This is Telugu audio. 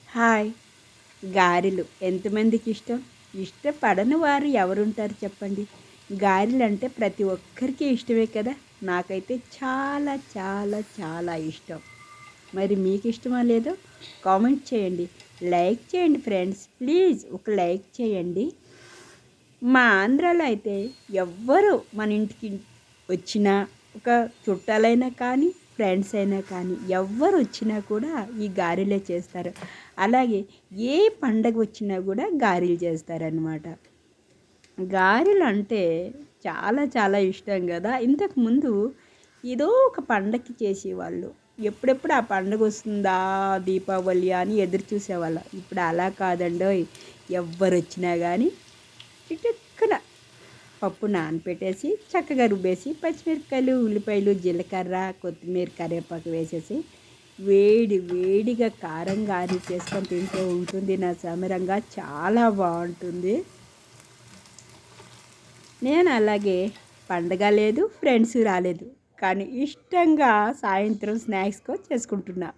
హాయ్. గారెలు ఎంతమందికి ఇష్టం? ఇష్టపడని వారు ఎవరుంటారు చెప్పండి? గారెలంటే ప్రతి ఒక్కరికి ఇష్టమే కదా! నాకైతే చాలా చాలా చాలా ఇష్టం. మరి మీకు ఇష్టమా లేదో కామెంట్ చేయండి. లైక్ చేయండి ఫ్రెండ్స్. ప్లీజ్ ఒక లైక్ చేయండి. మా ఆంధ్రాలో అయితే ఎవ్వరు మన ఇంటికి వచ్చినా, ఒక చుట్టాలైనా కానీ, ఫ్రెండ్స్ అయినా కానీ ఎవ్వరు వచ్చినా కూడా ఈ గారెలే చేస్తారు. అలాగే ఏ పండగ వచ్చినా కూడా గారెలు చేస్తారనమాట. గారెలు అంటే చాలా చాలా ఇష్టం కదా! ఇంతకుముందు ఏదో ఒక పండగకి చేసేవాళ్ళు. ఎప్పుడెప్పుడు ఆ పండగ వస్తుందా దీపావళి అని ఎదురు చూసేవాళ్ళం. ఇప్పుడు అలా కాదండోయ్! ఎవ్వరొచ్చినా కానీ చిటుక్కున పప్పు నానపెట్టేసి చక్కగా రుబ్బేసి పచ్చిమిరపకాయలు, ఉల్లిపాయలు, జీలకర్ర, కొత్తిమీర, కరివేపాకు వేసేసి వేడి వేడిగా కారం గారి చేసుకొని తింటూ ఉంటుంది నా సమరంగా చాలా బాగుంటుంది. నేను అలాగే పండగ లేదు, ఫ్రెండ్స్ రాలేదు, కానీ ఇష్టంగా సాయంత్రం స్నాక్స్‌గా చేసుకుంటున్నా.